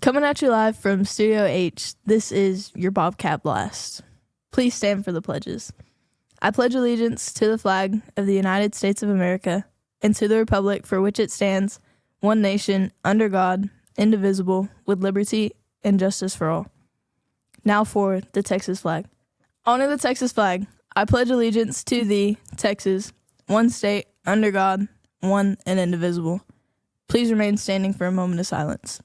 Coming at you live from Studio H, this is your Bobcat Blast. Please stand for the pledges. I pledge allegiance to the flag of the United States of America and to the republic for which it stands, one nation, under God, indivisible, with liberty and justice for all. Now for the Texas flag. Honor the Texas flag. I pledge allegiance to thee, Texas, one state, under God, one and indivisible. Please remain standing for a moment of silence.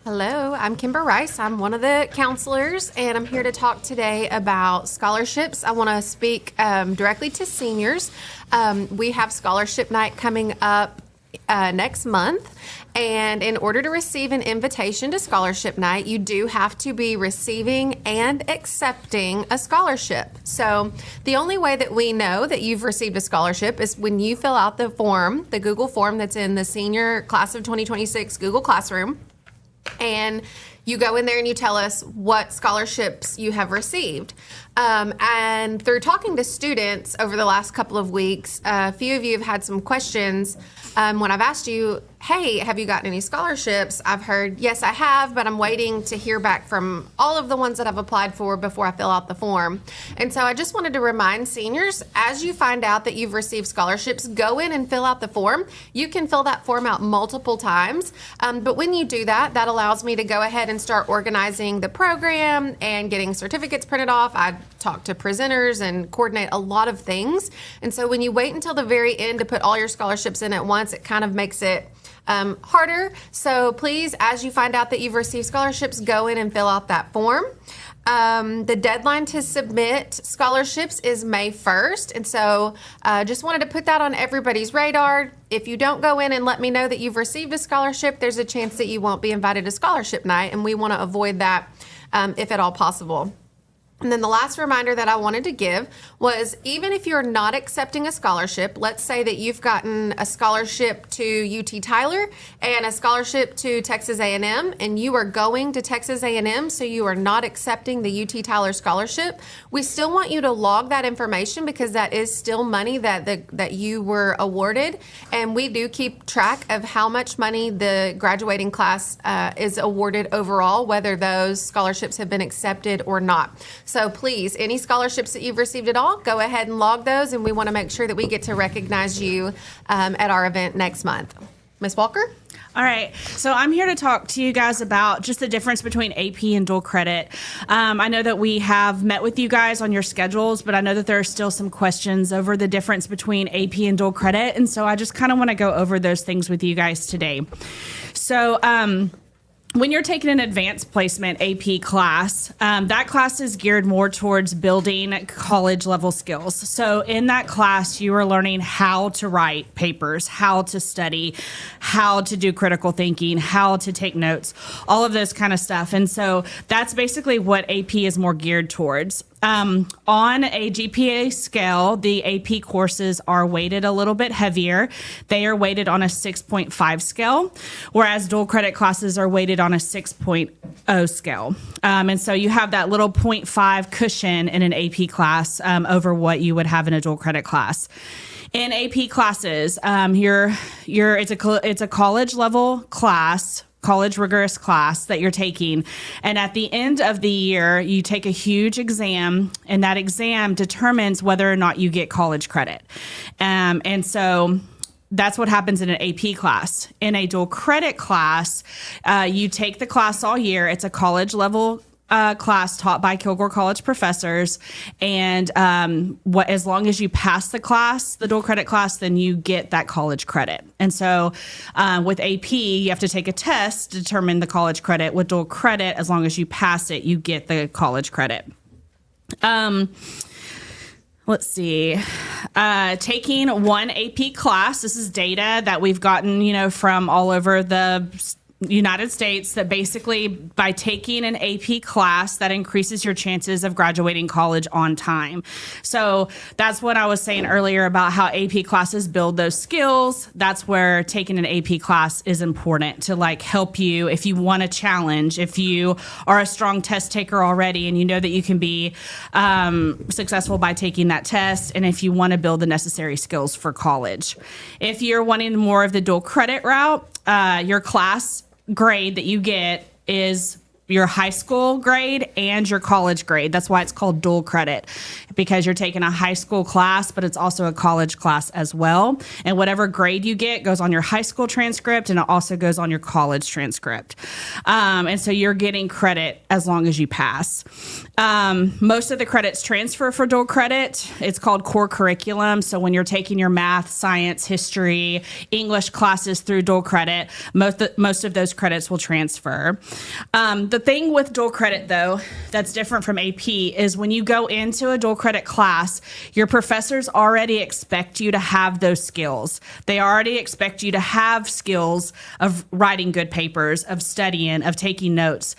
Hello, I'm Kimber Rice. I'm one of the counselors, and I'm here to talk today about scholarships. I want to speak directly to seniors. We have scholarship night coming up next month, and in order to receive an invitation to scholarship night, you do have to be receiving and accepting a scholarship. So the only way that we know that you've received a scholarship is when you fill out the form, the Google form that's in the senior class of 2026 Google Classroom. And you go in there and you tell us what scholarships you have received. And through talking to students over the last couple of weeks, a few of you have had some questions when I've asked you, hey, have you gotten any scholarships? I've heard, yes, I have, but I'm waiting to hear back from all of the ones that I've applied for before I fill out the form. And so I just wanted to remind seniors, as you find out that you've received scholarships, go in and fill out the form. You can fill that form out multiple times, but when you do that, that allows me to go ahead and start organizing the program and getting certificates printed off. I talk to presenters and coordinate a lot of things. And so when you wait until the very end to put all your scholarships in at once, it kind of makes it harder. So please, as you find out that you've received scholarships, go in and fill out that form. The deadline to submit scholarships is May 1st. And so just wanted to put that on everybody's radar. If you don't go in and let me know that you've received a scholarship, there's a chance that you won't be invited to scholarship night. And we want to avoid that if at all possible. And then the last reminder that I wanted to give was, even if you're not accepting a scholarship, let's say that you've gotten a scholarship to UT Tyler and a scholarship to Texas A&M, and you are going to Texas A&M, so you are not accepting the UT Tyler scholarship, we still want you to log that information because that is still money that you were awarded, and we do keep track of how much money the graduating class is awarded overall, whether those scholarships have been accepted or not. So please, any scholarships that you've received at all, go ahead and log those, and we want to make sure that we get to recognize you at our event next month. Ms. Walker? All right, so I'm here to talk to you guys about just the difference between AP and dual credit. I know that we have met with you guys on your schedules, but I know that there are still some questions over the difference between AP and dual credit, and so I just kind of want to go over those things with you guys today. So, when you're taking an advanced placement AP class, that class is geared more towards building college level skills. So in that class, you are learning how to write papers, how to study, how to do critical thinking, how to take notes, all of this kind of stuff. And so that's basically what AP is more geared towards. On a GPA scale, the AP courses are weighted a little bit heavier. They are weighted on a 6.5 scale, whereas dual credit classes are weighted on a 6.0 scale. And so you have that little 0.5 cushion in an AP class over what you would have in a dual credit class. In AP classes, it's a college level class, college rigorous class that you're taking. And at the end of the year, you take a huge exam, and that exam determines whether or not you get college credit. And so that's what happens in an AP class. In a dual credit class, you take the class all year. It's a college level class taught by Kilgore College professors, and as long as you pass the class, the dual credit class, then you get that college credit. And so with AP, you have to take a test to determine the college credit. With dual credit, as long as you pass it, you get the college credit. Let's see. Taking one AP class, this is data that we've gotten, from all over the United States that basically by taking an AP class that increases your chances of graduating college on time. So that's what I was saying earlier about how AP classes build those skills. That's where taking an AP class is important to like help you if you want a challenge, if you are a strong test taker already and you know that you can be successful by taking that test, and if you want to build the necessary skills for college. If you're wanting more of the dual credit route, your class grade that you get is your high school grade and your college grade. That's why it's called dual credit, because you're taking a high school class, but it's also a college class as well. And whatever grade you get goes on your high school transcript, and it also goes on your college transcript. And so you're getting credit as long as you pass. Most of the credits transfer for dual credit. It's called core curriculum. So when you're taking your math, science, history, English classes through dual credit, most of those credits will transfer. The thing with dual credit, though, that's different from AP is when you go into a dual credit class, your professors already expect you to have those skills. They already expect you to have skills of writing good papers, of studying, of taking notes,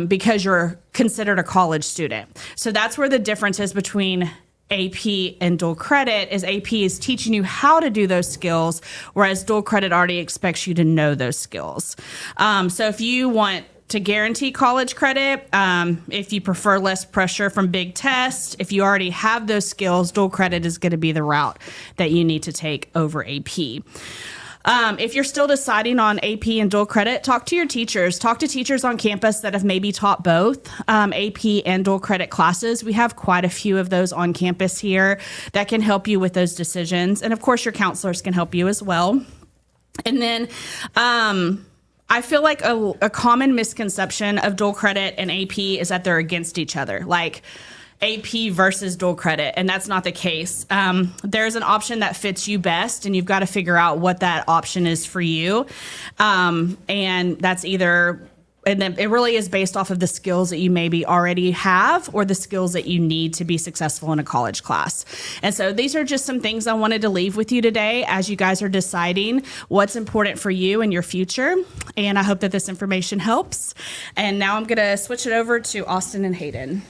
because you're considered a college student. So that's where the difference is between AP and dual credit is AP is teaching you how to do those skills, whereas dual credit already expects you to know those skills. So if you want to guarantee college credit, if you prefer less pressure from big tests, if you already have those skills, dual credit is going to be the route that you need to take over AP. If you're still deciding on AP and dual credit, talk to your teachers. Talk to teachers on campus that have maybe taught both AP and dual credit classes. We have quite a few of those on campus here that can help you with those decisions. And of course, your counselors can help you as well. And then I feel like a common misconception of dual credit and AP is that they're against each other, like AP versus dual credit, and that's not the case. There's an option that fits you best, and you've got to figure out what that option is for you. And that's either, and then it really is based off of the skills that you maybe already have or the skills that you need to be successful in a college class. And so these are just some things I wanted to leave with you today as you guys are deciding what's important for you in your future. And I hope that this information helps. And now I'm going to switch it over to Austin and Hayden.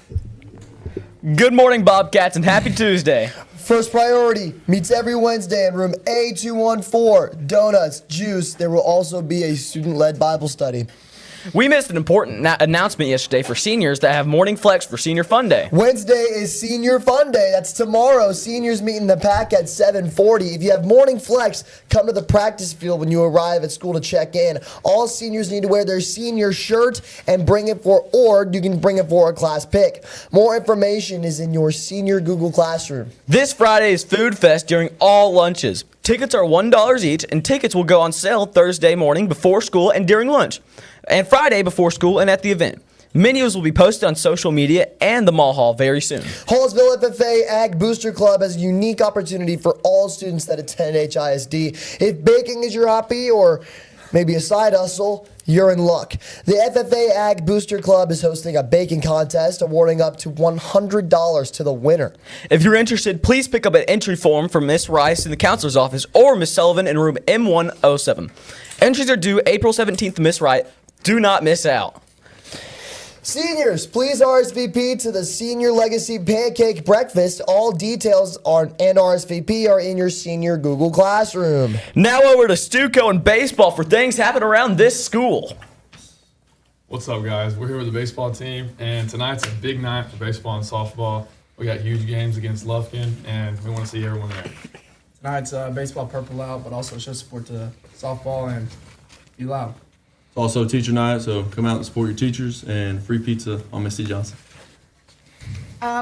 Good morning, Bobcats, and happy Tuesday. First Priority meets every Wednesday in room A214. Donuts, juice. There will also be a student-led Bible study. We missed an important announcement yesterday for seniors that have morning flex for Senior Fun Day. Wednesday is Senior Fun Day. That's tomorrow. Seniors meet in the pack at 7:40. If you have morning flex, come to the practice field when you arrive at school to check in. All seniors need to wear their senior shirt and bring it for, or you can bring it for a class pick. More information is in your senior Google Classroom. This Friday is Food Fest during all lunches. Tickets are $1 each, and tickets will go on sale Thursday morning before school and during lunch, and Friday before school and at the event. Menus will be posted on social media and the Mall Hall very soon. Hallsville FFA Ag Booster Club has a unique opportunity for all students that attend HISD. If baking is your hobby or maybe a side hustle, you're in luck. The FFA Ag Booster Club is hosting a baking contest, awarding up to $100 to the winner. If you're interested, please pick up an entry form from Miss Rice in the counselor's office or Miss Sullivan in room M107. Entries are due April 17th, Miss Wright. Do not miss out. Seniors, please RSVP to the Senior Legacy Pancake Breakfast. All details and RSVP are in your senior Google Classroom. Now over to Stuco and baseball for things happening around this school. What's up, guys? We're here with the baseball team, and tonight's a big night for baseball and softball. We got huge games against Lufkin, and we want to see everyone there. Tonight's baseball purple out, but also show support to softball and be loud. It's also teacher night, so come out and support your teachers, and free pizza on Miss C. Johnson.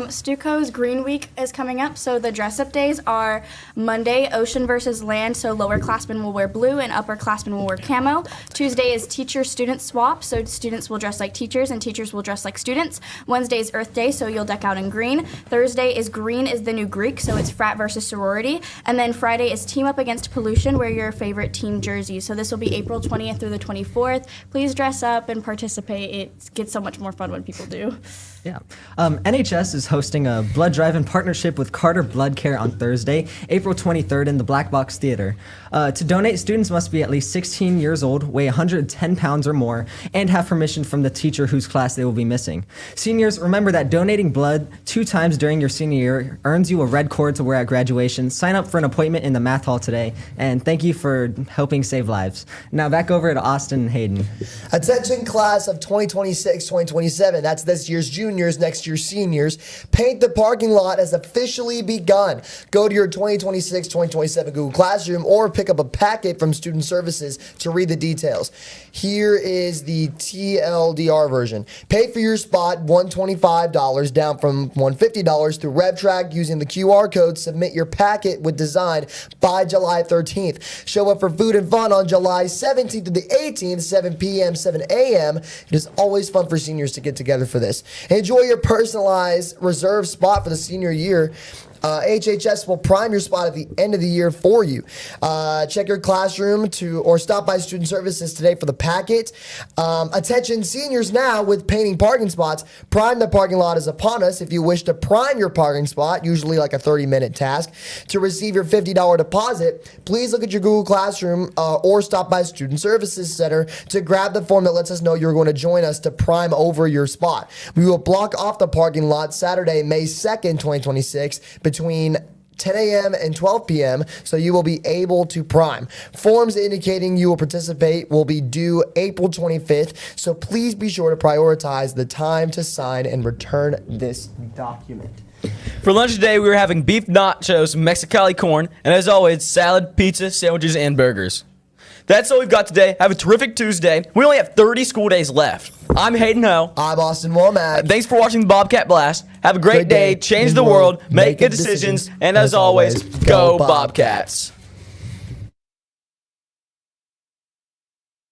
Stuco's Green Week is coming up, so the dress-up days are Monday, Ocean versus Land, so lower classmen will wear blue and upper classmen will wear camo. Tuesday is Teacher-Student Swap, so students will dress like teachers and teachers will dress like students. Wednesday is Earth Day, so you'll deck out in green. Thursday is Green is the New Greek, so it's frat versus sorority. And then Friday is Team Up Against Pollution, wear your favorite team jersey. So this will be April 20th through the 24th. Please dress up and participate. It gets so much more fun when people do. Yeah. NHS is hosting a blood drive in partnership with Carter Blood Care on Thursday, April 23rd in the Black Box Theater. To donate, students must be at least 16 years old, weigh 110 pounds or more, and have permission from the teacher whose class they will be missing. Seniors, remember that donating blood 2 times during your senior year earns you a red cord to wear at graduation. Sign up for an appointment in the math hall today, and thank you for helping save lives. Now back over to Austin and Hayden. Attention class of 2026-2027, that's this year's juniors, next year's seniors. Paint the parking lot has officially begun. Go to your 2026-2027 Google Classroom or pick up a packet from Student Services to read the details. Here is the TLDR version. Pay for your spot, $125 down from $150 through RevTrack using the QR code. Submit your packet with design by July 13th. Show up for food and fun on July 17th to the 18th, 7 p.m., 7 a.m. It is always fun for seniors to get together for this. Enjoy your personalized reserved spot for the senior year. HHS will prime your spot at the end of the year for you. Check your classroom or stop by Student Services today for the packet. Attention seniors now with painting parking spots. Prime the parking lot is upon us. If you wish to prime your parking spot, usually like a 30-minute task, to receive your $50 deposit, please look at your Google Classroom or stop by Student Services Center to grab the form that lets us know you're going to join us to prime over your spot. We will block off the parking lot Saturday, May 2nd, 2026, between 10 a.m. and 12 p.m., so you will be able to prime. Forms indicating you will participate will be due April 25th, so please be sure to prioritize the time to sign and return this document. For lunch today, we were having beef nachos, Mexicali corn, and as always, salad, pizza, sandwiches, and burgers. That's all we've got today. Have a terrific Tuesday. We only have 30 school days left. I'm Hayden Ho. I'm Austin Womack. Thanks for watching the Bobcat Blast. Have a great day. Change the world. Make good decisions. And as always, go Bobcats.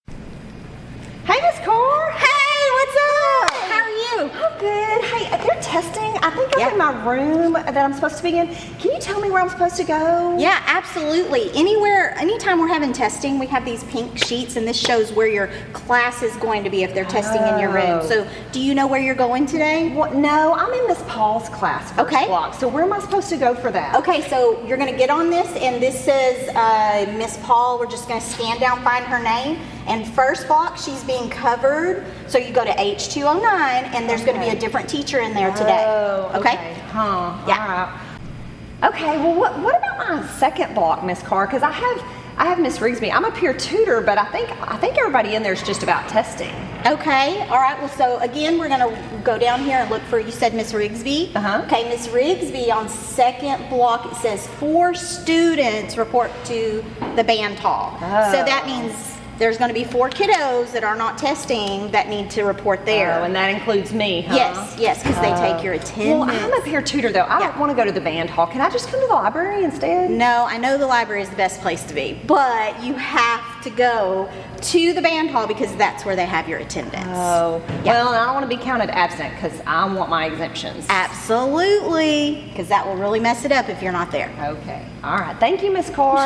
Hey, Miss Carr. Hey, what's up? How are you? I'm good. Hey, they're testing. I think I'm in my room that I'm supposed to be in. Can you tell me where I'm supposed to go? Yeah, absolutely. Anytime we're having testing, we have these pink sheets, and this shows where your class is going to be if they're testing in your room. So, do you know where you're going today? Well, no, I'm in Miss Paul's class, first block. So where am I supposed to go for that? Okay, so you're going to get on this, and this says Miss Paul. We're just going to scan down, find her name. And first block, she's being covered. So you go to H209, and there's going to be a different teacher in there today. Oh, okay. Huh. Yeah. Okay, well, what about my second block, Miss Carr? Because I have Miss Rigsby. I'm a peer tutor, but I think everybody in there is just about testing. Okay, all right. Well, so again, we're going to go down here and look for, you said Miss Rigsby? Uh-huh. Okay, Miss Rigsby on second block, it says 4 students report to the band hall. Oh. So that means there's going to be 4 kiddos that are not testing that need to report there. Oh, and that includes me, huh? Yes, because they take your attendance. Well, I'm a peer tutor, though. I don't want to go to the band hall. Can I just come to the library instead? No, I know the library is the best place to be, but you have to go to the band hall because that's where they have your attendance. Oh, well, I don't want to be counted absent because I want my exemptions. Absolutely, because that will really mess it up if you're not there. Okay. All right. Thank you, Miss Carr.